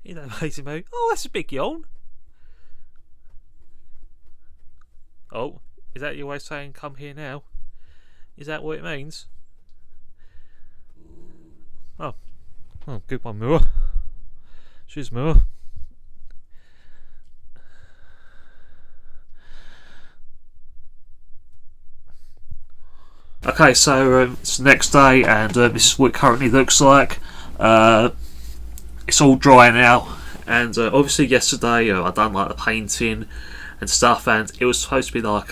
You know, lazy move. Oh, that's a big yawn. Oh, is that your way of saying come here now? Is that what it means? Oh, good one, Moore. She's Moore. Okay, so it's the next day, and this is what it currently looks like. It's all dry now, and obviously yesterday I done like the painting and stuff, and it was supposed to be like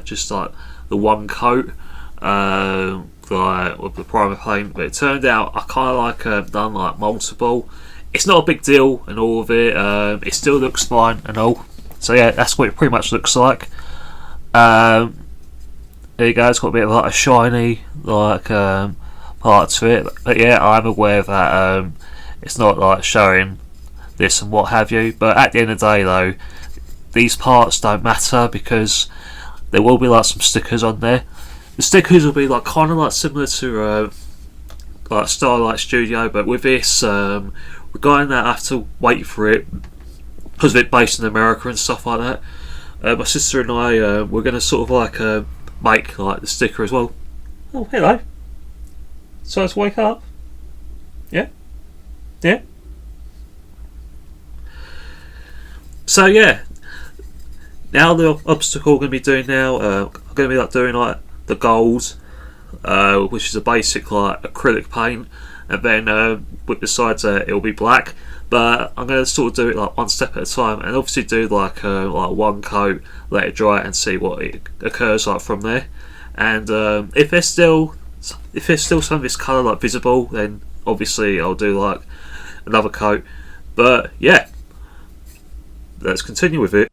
just like the one coat, like with the primer paint, but it turned out I kind of like done like multiple. It's not a big deal and all of it. It still looks fine and all. So yeah, that's what it pretty much looks like. There you go. It's got a bit of like a shiny like part to it, but yeah, I'm aware that it's not like showing this and what have you. But at the end of the day, though, these parts don't matter because there will be like some stickers on there. The stickers will be like kind of like similar to like Starlight Studio, but with this, we're going to have to wait for it because of it based in America and stuff like that. My sister and I, we're going to sort of like make like the sticker as well. Oh, hello. So let's wake up. Yeah. Yeah. So yeah. Now the obstacle I'm going to be doing now, I'm going to be like doing like the gold, which is a basic like acrylic paint, and then with the sides it'll be black. But I'm going to sort of do it like one step at a time, and obviously do like one coat, let it dry, and see what it occurs like from there. And if there's still some of this colour like visible, then obviously I'll do like another coat. But yeah, let's continue with it.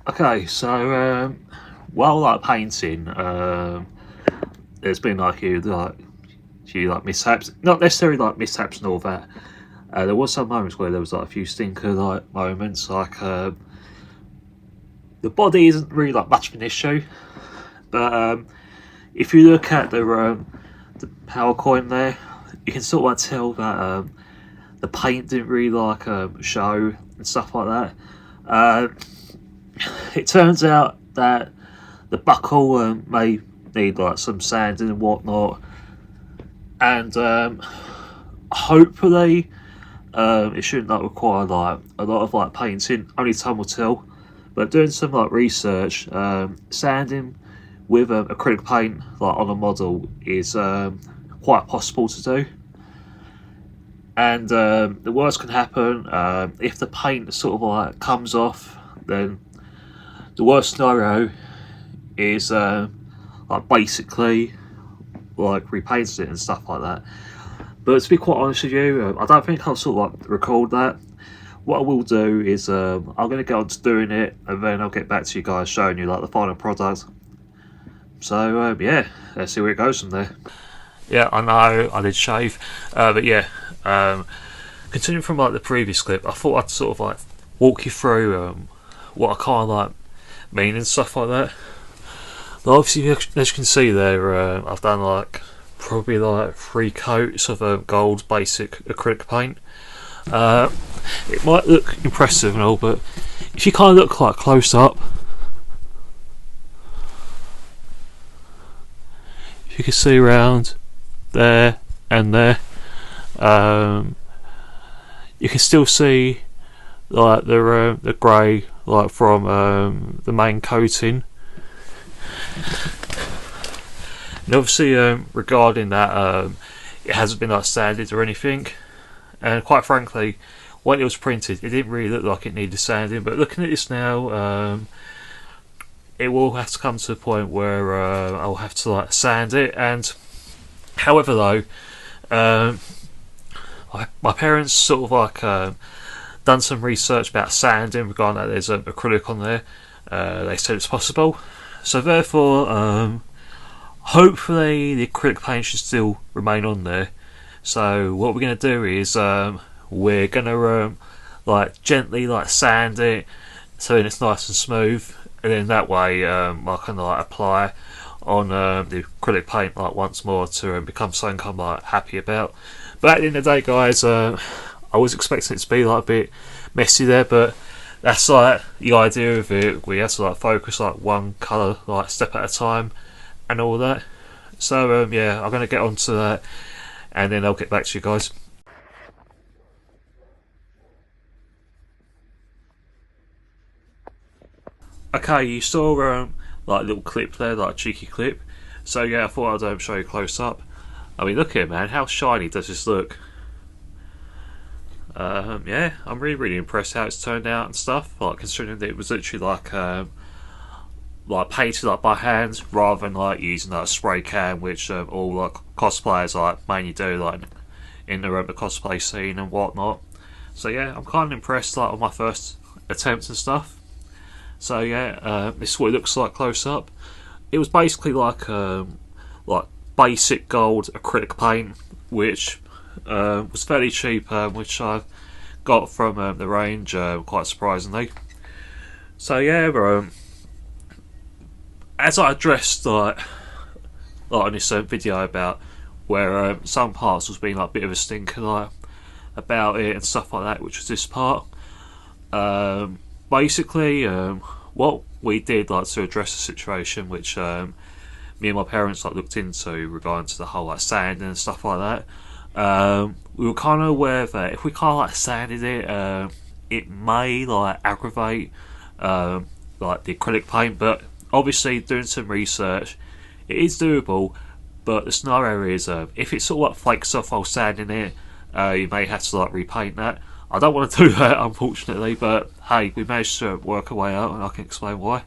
Okay, so while like painting, there's been like few like mishaps, not necessarily like mishaps and all that. There was some moments where there was like a few stinker like moments, like the body isn't really like much of an issue, but if you look at the power coin there, you can sort of like tell that the paint didn't really like show and stuff like that. It turns out that the buckle may need like some sanding and whatnot, and hopefully it shouldn't like require like a lot of like painting. Only time will tell. But doing some like research, sanding with acrylic paint like on a model is quite possible to do. And the worst can happen if the paint sort of like comes off. Then the worst scenario is like basically like repainting it and stuff like that. But to be quite honest with you, I don't think I'll sort of like record that. What I will do is I'm going to get on to doing it, and then I'll get back to you guys showing you like the final product. So yeah, let's see where it goes from there. Yeah, I know I did shave, but yeah, continuing from like the previous clip, I thought I'd sort of like walk you through what I kind of like mean and stuff like that. But obviously, as you can see there, I've done like probably like 3 coats of gold basic acrylic paint. It might look impressive and all, but if you kind of look like close up, if you can see around there and there, you can still see like the grey like from the main coating. And obviously, regarding that, it hasn't been like sanded or anything. And quite frankly, when it was printed, it didn't really look like it needed sanding. But looking at this now, it will have to come to a point where I'll have to like sand it. And however, though, my parents sort of like done some research about sanding regarding that there's acrylic on there. They said it's possible. So therefore, hopefully the acrylic paint should still remain on there. So what we're going to do is we're going to like gently like sand it so then it's nice and smooth, and then that way I can like apply on the acrylic paint like once more to become something I'm like happy about. But at the end of the day, guys, I was expecting it to be like a bit messy there, but that's like the idea of it. We have to like focus like one colour like step at a time and all that. So yeah, I'm going to get onto that, and then I'll get back to you guys. Okay, you saw like a little clip there, like a cheeky clip. So yeah, I thought I'd show you close up. I mean, look here, man. How shiny does this look? Yeah, I'm really impressed how it's turned out and stuff. Like considering that it was literally like painted like by hand rather than like using like a spray can, which all like cosplayers like mainly do like in the cosplay scene and whatnot. So yeah, I'm kind of impressed like on my first attempts and stuff. So yeah, this is what it looks like close up. It was basically like basic gold acrylic paint, which was fairly cheap, which I got from the range, quite surprisingly. So yeah, as I addressed like on this video about where some parts was being like a bit of a stinker like about it and stuff like that, which was this part. Basically, what we did like to address the situation, which me and my parents like looked into regarding to the whole like sanding and stuff like that. We were kind of aware that if we kind of like sanded it, it may like aggravate like the acrylic paint, but obviously doing some research, it is doable. But the scenario is if it sort of like flakes off while sanding it, you may have to like repaint that. I don't want to do that, unfortunately, but hey, we managed to work our way out, and I can explain why.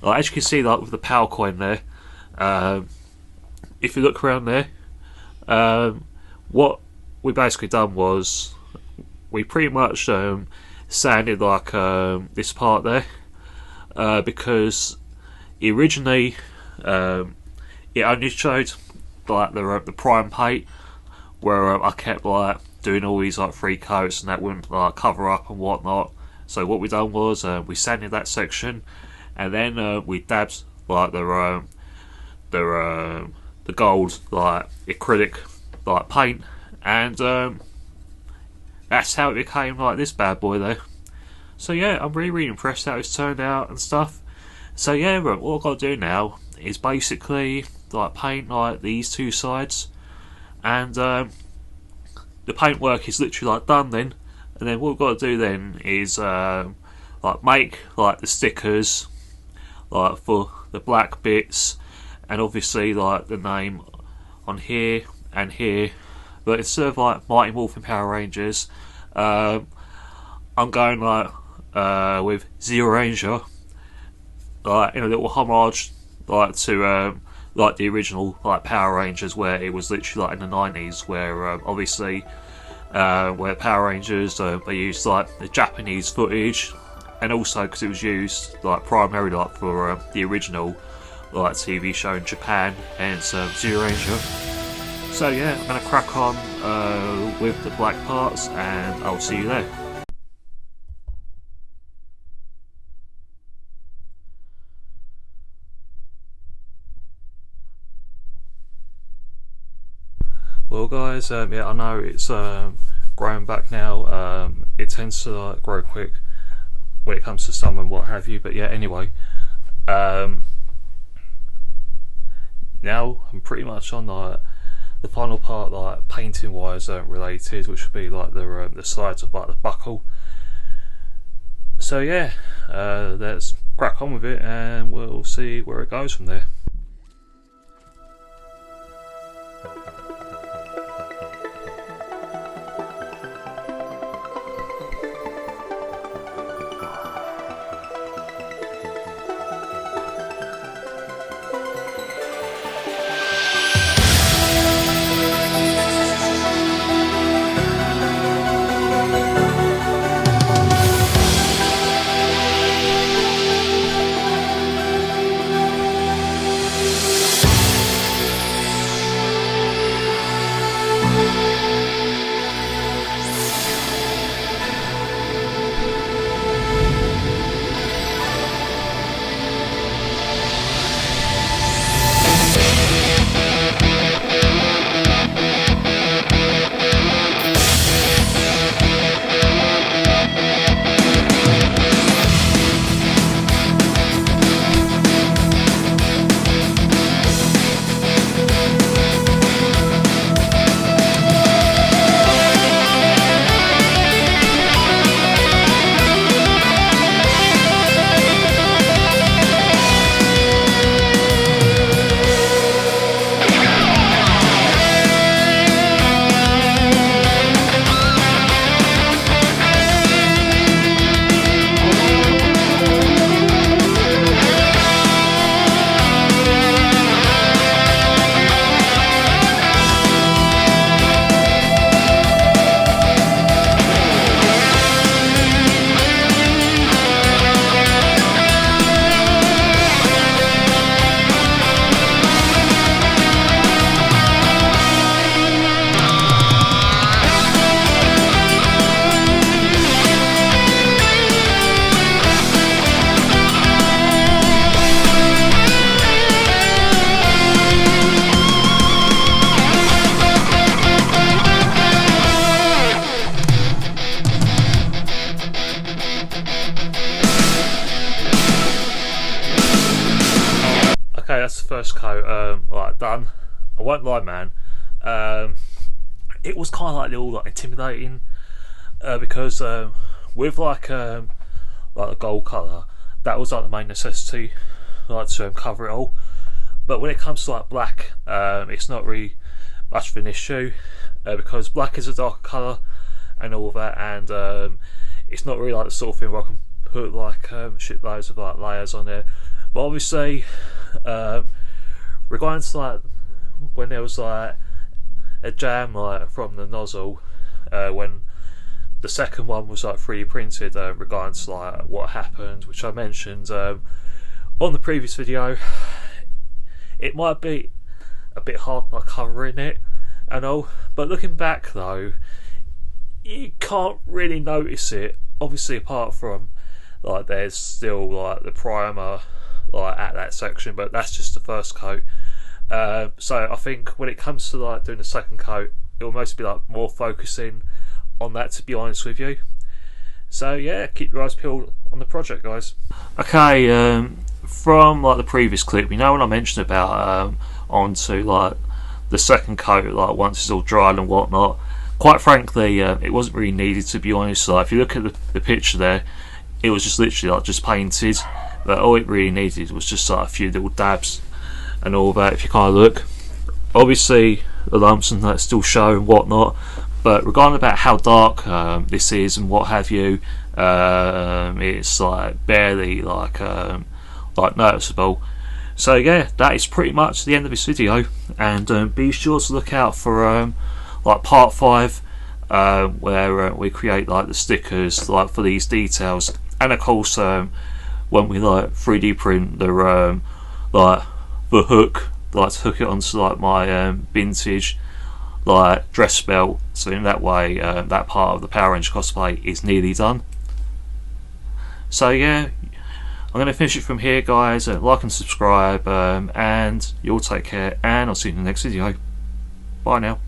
Like, as you can see, like with the power coin there, if you look around there, what we basically done was we pretty much sanded like this part there. because originally it only showed like the prime paint, where I kept like doing all these like 3 coats and that wouldn't like cover up and whatnot. So what we done was we sanded that section, and then we dabbed like the gold like acrylic like paint, and that's how it became like this bad boy though. So yeah, I'm really impressed how it's turned out and stuff. So yeah, what I've got to do now is basically like paint like these 2 sides, and the paintwork is literally like done then. And then what we've got to do then is like make like the stickers like for the black bits, and obviously like the name on here and here. But instead of like Mighty Morphin Power Rangers, I'm going like with Zero Ranger, like in a little homage like to like the original like Power Rangers, where it was literally like in the 90s, where obviously where Power Rangers they used like the Japanese footage, and also because it was used like primarily like for the original like TV show in Japan, and Zero Ranger. So yeah, I'm going to crack on with the black parts, and I'll see you there. Well guys, yeah, I know it's growing back now. It tends to grow quick when it comes to summer and what have you, but yeah, anyway, now I'm pretty much on the final part, like painting wise related, which would be like the sides of like the buckle. So yeah, let's crack on with it, and we'll see where it goes from there. Okay, that's the first coat like done. I won't lie, man, it was kind of like a little like intimidating because with like the gold colour, that was like the main necessity, like to cover it all. But when it comes to like black, it's not really much of an issue because black is a darker colour and all of that, and it's not really like the sort of thing where I can put like shitloads of like layers on there. But obviously, regarding to like when there was like a jam like from the nozzle when the second one was like 3D printed, regarding to like what happened, which I mentioned on the previous video. It might be a bit hard like covering it and all, but looking back though, you can't really notice it, obviously, apart from like there's still like the primer like at that section, but that's just the first coat. So I think when it comes to like doing the second coat, it will mostly be like more focusing on that, to be honest with you. So yeah, keep your eyes peeled on the project, guys. Okay, from like the previous clip, you know when I mentioned about onto like the second coat, like once it's all dried and whatnot, quite frankly, it wasn't really needed, to be honest. Like if you look at the picture there, it was just literally like just painted, but all it really needed was just like a few little dabs and all that. If you kind of look, obviously the lumps and that still show and whatnot, but regarding about how dark this is and what have you, it's like barely like noticeable. So yeah, that is pretty much the end of this video, and be sure to look out for like part 5, where we create like the stickers like for these details, and of course when we like 3D print the like the hook, like to hook it onto like my vintage like dress belt, so in that way that part of the Power Ranger cosplay is nearly done. So yeah, I'm going to finish it from here, guys. Like and subscribe, and you'll take care, and I'll see you in the next video. Bye now.